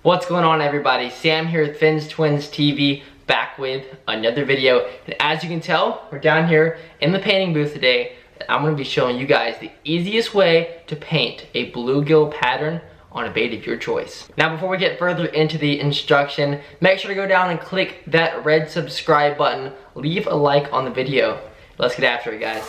What's going on, everybody? Sam here with Finn's Twins TV, back with another video. And as you can tell, we're down here in the painting booth today. I'm going to be showing you guys the easiest way to paint a bluegill pattern on a bait of your choice. Now, before we get further into the instruction, make sure to go down and click that red subscribe button. Leave a like on the video. Let's get after it, guys.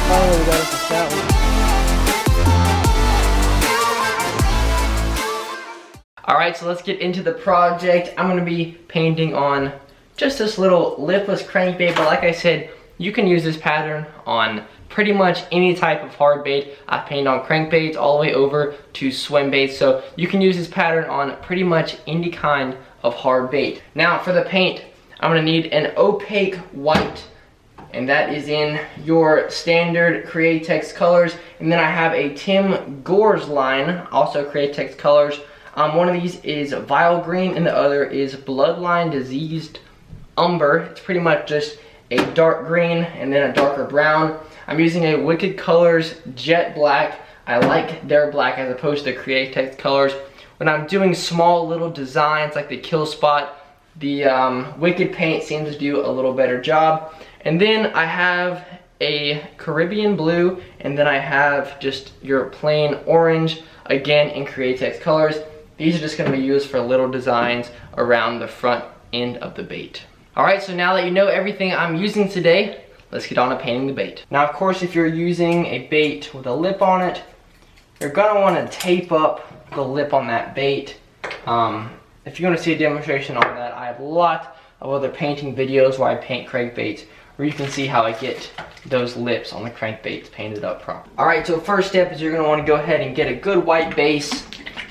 Finally, we got us a scout. Alright, so let's get into the project. I'm going to be painting on just this little lipless crankbait, but like I said, you can use this pattern on pretty much any type of hard bait. I've painted on crankbaits all the way over to swim baits, so you can use this pattern on pretty much any kind of hard bait. Now for the paint, I'm going to need an opaque white, and that is in your standard Createx colors. And then I have a Tim Gore's line, also Createx colors. One of these is Vile Green and the other is Bloodline Diseased Umber. It's pretty much just a dark green and then a darker brown. I'm using a Wicked Colors Jet Black. I like their black as opposed to Createx colors. When I'm doing small little designs like the kill spot, the Wicked paint seems to do a little better job. And then I have a Caribbean blue, and then I have just your plain orange, again in Createx colors. These are just going to be used for little designs around the front end of the bait. Alright, so now that you know everything I'm using today, let's get on to painting the bait. Now, of course, if you're using a bait with a lip on it, you're going to want to tape up the lip on that bait. If you want to see a demonstration on that, I have a lot of other painting videos where I paint crankbaits, where you can see how I get those lips on the crankbaits painted up properly. Alright, so first step is you're going to want to go ahead and get a good white base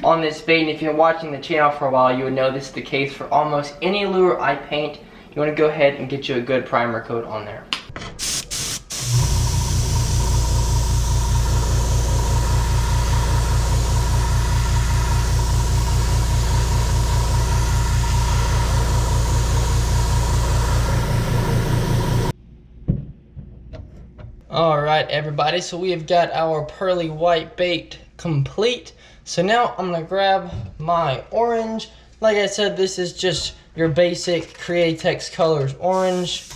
on this bait. And if you're watching the channel for a while, you would know this is the case for almost any lure I paint. You want to go ahead and get you a good primer coat on there. Alright, everybody, so we have got our pearly white bait complete. So now I'm going to grab my orange. Like I said, this is just your basic Createx colors orange.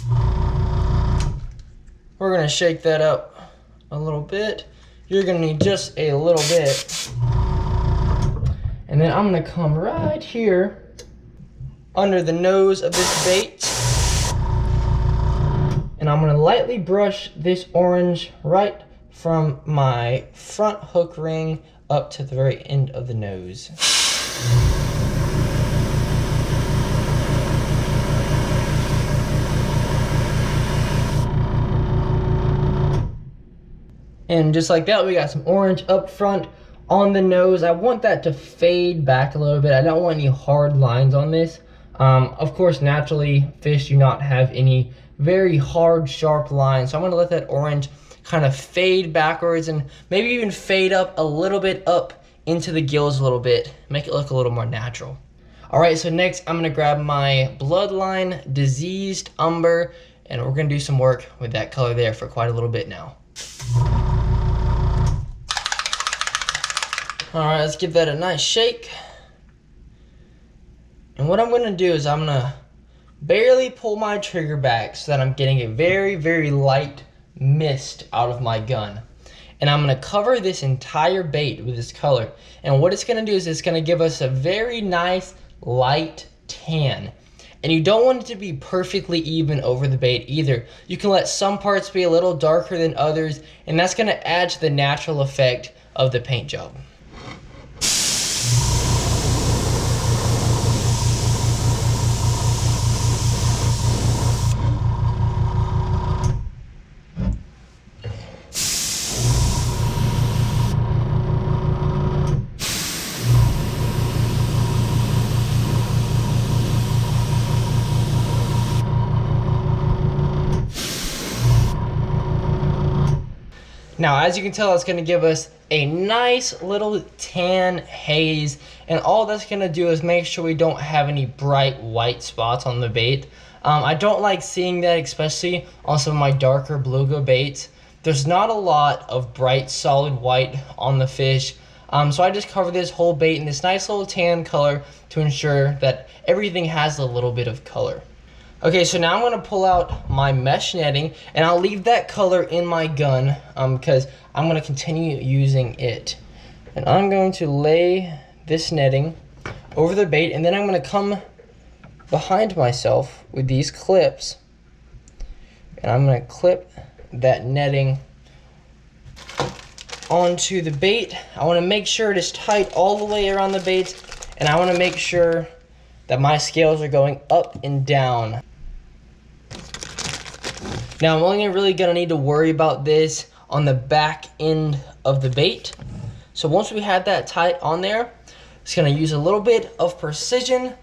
We're going to shake that up a little bit. You're going to need just a little bit. And then I'm going to come right here under the nose of this bait. And I'm going to lightly brush this orange right from my front hook ring up to the very end of the nose. And just like that, we got some orange up front on the nose. I want that to fade back a little bit. I don't want any hard lines on this. Of course, naturally, fish do not have any very hard, sharp lines. So I'm going to let that orange kind of fade backwards and maybe even fade up a little bit up into the gills a little bit. Make it look a little more natural. Alright, so next I'm going to grab my Bloodline Diseased Umber, and we're going to do some work with that color there for quite a little bit now. Alright, let's give that a nice shake. And what I'm going to do is I'm going to barely pull my trigger back so that I'm getting a very, very light mist out of my gun. And I'm going to cover this entire bait with this color. And what it's going to do is it's going to give us a very nice light tan. And you don't want it to be perfectly even over the bait either. You can let some parts be a little darker than others, and that's going to add to the natural effect of the paint job. Now, as you can tell, it's going to give us a nice little tan haze, and all that's going to do is make sure we don't have any bright white spots on the bait. I don't like seeing that, especially on some of my darker bluegill baits. There's not a lot of bright solid white on the fish, so I just cover this whole bait in this nice little tan color to ensure that everything has a little bit of color. Okay, so now I'm going to pull out my mesh netting, and I'll leave that color in my gun because I'm going to continue using it. And I'm going to lay this netting over the bait, and then I'm going to come behind myself with these clips, and I'm going to clip that netting onto the bait. I want to make sure it is tight all the way around the bait, and I want to make sure that my scales are going up and down. Now I'm only really going to need to worry about this on the back end of the bait. So once we have that tight on there, it's going to use a little bit of precision,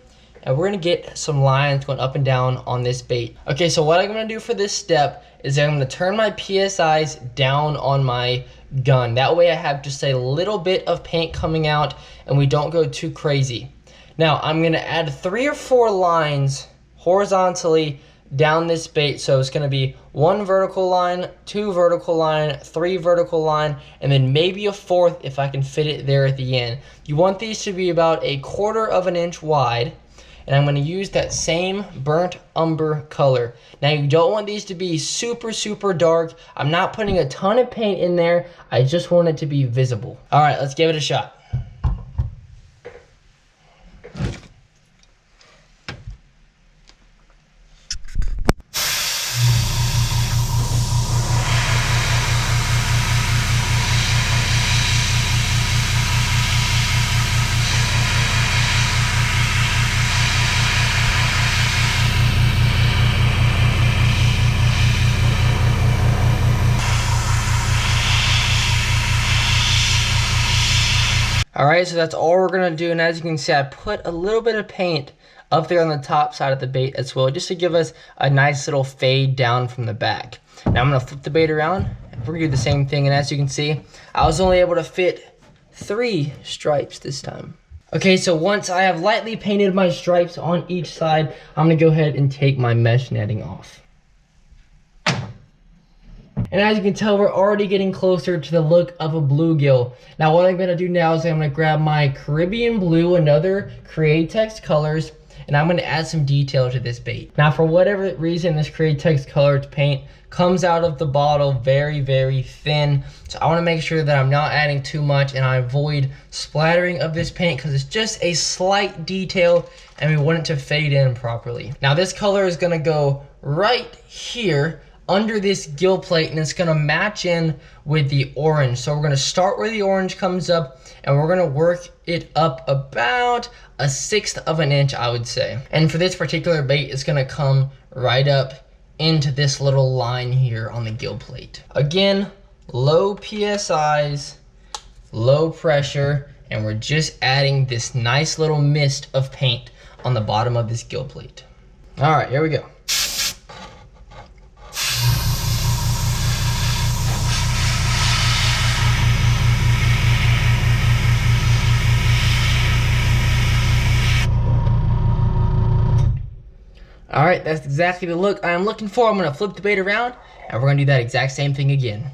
and we're going to get some lines going up and down on this bait. Okay, so what I'm going to do for this step is I'm going to turn my PSIs down on my gun. That way I have just a little bit of paint coming out and we don't go too crazy. Now I'm going to add 3 or 4 lines horizontally down this bait. So it's going to be 1 vertical line, 2 vertical line, 3 vertical line, and then maybe a 4th if I can fit it there at the end. You want these to be about 1/4 of an inch wide. And I'm going to use that same burnt umber color. Now you don't want these to be super, super dark. I'm not putting a ton of paint in there. I just want it to be visible. All right, let's give it a shot. Alright, so that's all we're going to do, and as you can see, I put a little bit of paint up there on the top side of the bait as well, just to give us a nice little fade down from the back. Now I'm going to flip the bait around, and we're going to do the same thing, and as you can see, I was only able to fit 3 stripes this time. Okay, so once I have lightly painted my stripes on each side, I'm going to go ahead and take my mesh netting off. And as you can tell, we're already getting closer to the look of a bluegill. Now what I'm going to do now is I'm going to grab my Caribbean Blue, another Createx colors, and I'm going to add some detail to this bait. Now for whatever reason, this Createx colored paint comes out of the bottle very, very thin. So I want to make sure that I'm not adding too much and I avoid splattering of this paint because it's just a slight detail and we want it to fade in properly. Now this color is going to go right here under this gill plate, and it's gonna match in with the orange. So we're gonna start where the orange comes up, and we're gonna work it up about 1/6 of an inch, I would say. And for this particular bait, it's gonna come right up into this little line here on the gill plate. Again, low PSIs, low pressure, and we're just adding this nice little mist of paint on the bottom of this gill plate. All right, here we go. Alright, that's exactly the look I'm looking for. I'm going to flip the bait around, and we're going to do that exact same thing again.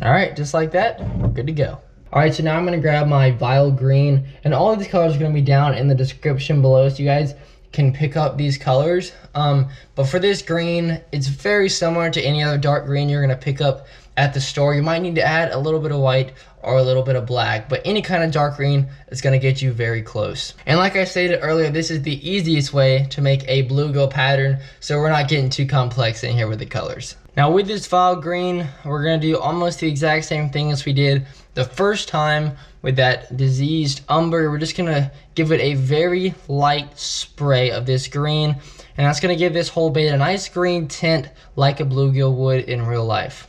Alright, just like that, we're good to go. Alright, so now I'm going to grab my Vial Green, and all of these colors are going to be down in the description below, so you guys can pick up these colors. But for this green, it's very similar to any other dark green you're going to pick up at the store. You might need to add a little bit of white or a little bit of black, but any kind of dark green is going to get you very close. And like I stated earlier, this is the easiest way to make a bluegill pattern, so we're not getting too complex in here with the colors. Now with this Vial Green, we're going to do almost the exact same thing as we did the first time with that diseased umber. We're just going to give it a very light spray of this green, and that's going to give this whole bait a nice green tint like a bluegill would in real life.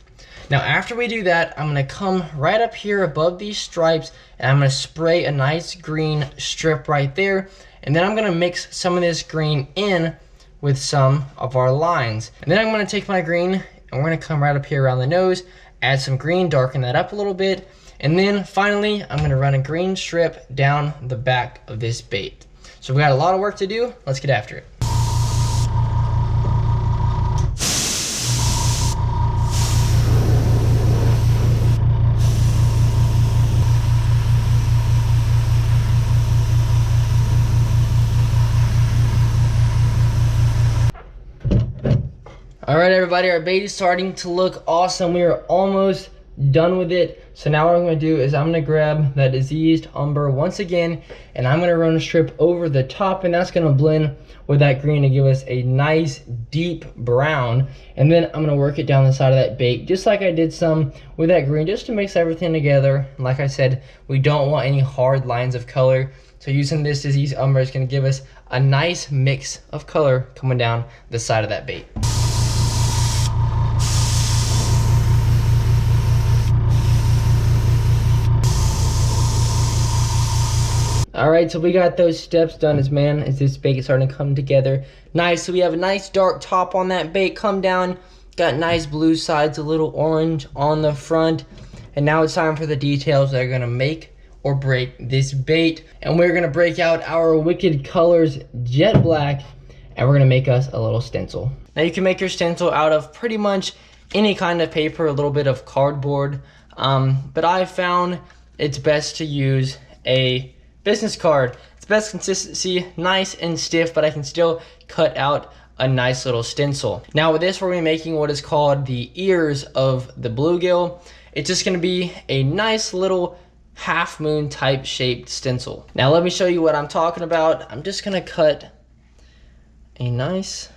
Now after we do that, I'm going to come right up here above these stripes, and I'm going to spray a nice green strip right there, and then I'm going to mix some of this green in with some of our lines. And then I'm going to take my green and we're gonna come right up here around the nose, add some green, darken that up a little bit, and then finally, I'm gonna run a green strip down the back of this bait. So we got a lot of work to do, let's get after it. All right, everybody, our bait is starting to look awesome. We are almost done with it. So now what I'm gonna do is I'm gonna grab that diseased umber once again, and I'm gonna run a strip over the top, and that's gonna blend with that green to give us a nice deep brown. And then I'm gonna work it down the side of that bait, just like I did some with that green, just to mix everything together. Like I said, we don't want any hard lines of color. So using this diseased umber is gonna give us a nice mix of color coming down the side of that bait. All right, so we got those steps done as this bait is starting to come together. Nice, so we have a nice dark top on that bait, come down, got nice blue sides, a little orange on the front. And now it's time for the details that are gonna make or break this bait. And we're gonna break out our Wicked Colors Jet Black, and we're gonna make us a little stencil. Now you can make your stencil out of pretty much any kind of paper, a little bit of cardboard, but I found it's best to use a business card. It's best consistency, nice and stiff, but I can still cut out a nice little stencil. Now with this, we're gonna be making what is called the ears of the bluegill. It's just gonna be a nice little half moon type shaped stencil. Now let me show you what I'm talking about. I'm just gonna cut a nice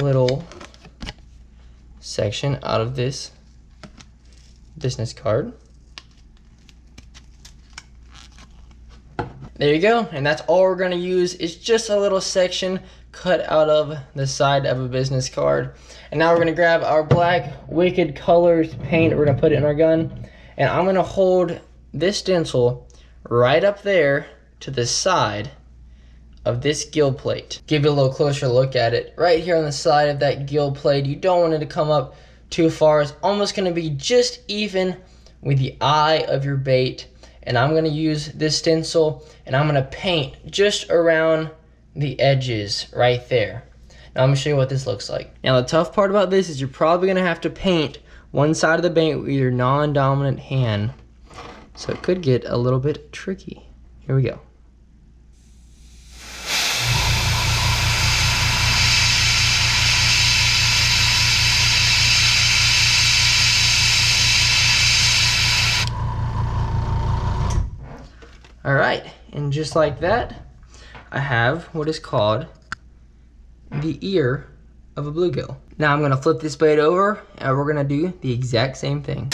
little section out of this business card. There you go, and that's all we're gonna use is just a little section cut out of the side of a business card. And now we're gonna grab our black Wicked Colors paint, we're gonna put it in our gun, and I'm gonna hold this stencil right up there to the side of this gill plate. Give you a little closer look at it. Right here on the side of that gill plate, you don't want it to come up too far. It's almost gonna be just even with the eye of your bait. And I'm gonna use this stencil and I'm gonna paint just around the edges right there. Now I'm gonna show you what this looks like. Now the tough part about this is you're probably gonna have to paint one side of the bait with your non-dominant hand. So it could get a little bit tricky. Here we go. All right, and just like that, I have what is called the ear of a bluegill. Now I'm gonna flip this bait over and we're gonna do the exact same thing.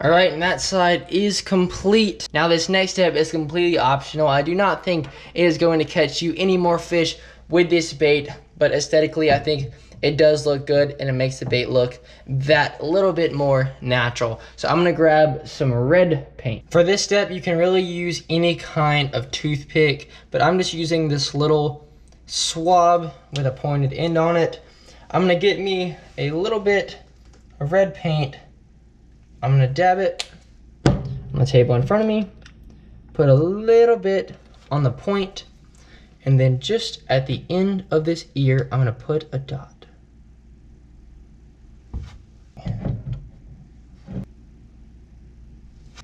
All right, and that side is complete. Now this next step is completely optional. I do not think it is going to catch you any more fish with this bait, but aesthetically I think it does look good and it makes the bait look that little bit more natural. So I'm gonna grab some red paint. For this step, you can really use any kind of toothpick, but I'm just using this little swab with a pointed end on it. I'm gonna get me a little bit of red paint. I'm gonna dab it on the table in front of me, put a little bit on the point, and then just at the end of this ear, I'm gonna put a dot.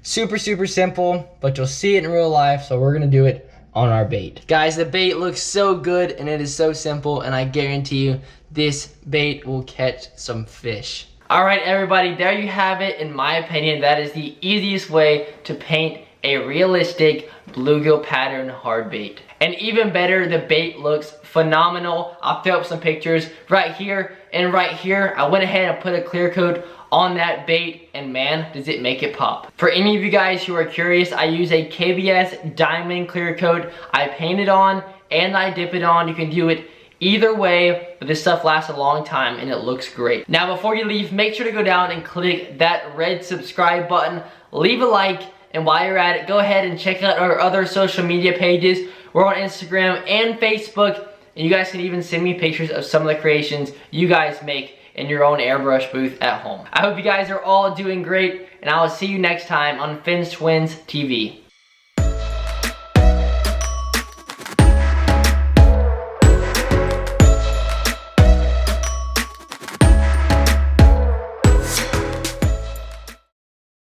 Super, super simple, but you'll see it in real life, so we're gonna do it on our bait. Guys, the bait looks so good and it is so simple, and I guarantee you this bait will catch some fish. All right, everybody, there you have it. In my opinion, that is the easiest way to paint a realistic bluegill pattern hard bait. And even better, the bait looks phenomenal. I'll throw up some pictures right here and right here. I went ahead and put a clear coat on that bait, and man, does it make it pop. For any of you guys who are curious, I use a KBS diamond clear coat. I paint it on and I dip it on. You can do it either way, but this stuff lasts a long time and it looks great. Now before you leave, make sure to go down and click that red subscribe button, leave a like, And while you're at it, go ahead and check out our other social media pages. We're on Instagram and Facebook. And you guys can even send me pictures of some of the creations you guys make in your own airbrush booth at home. I hope you guys are all doing great, and I will see you next time on Finn's Twins TV.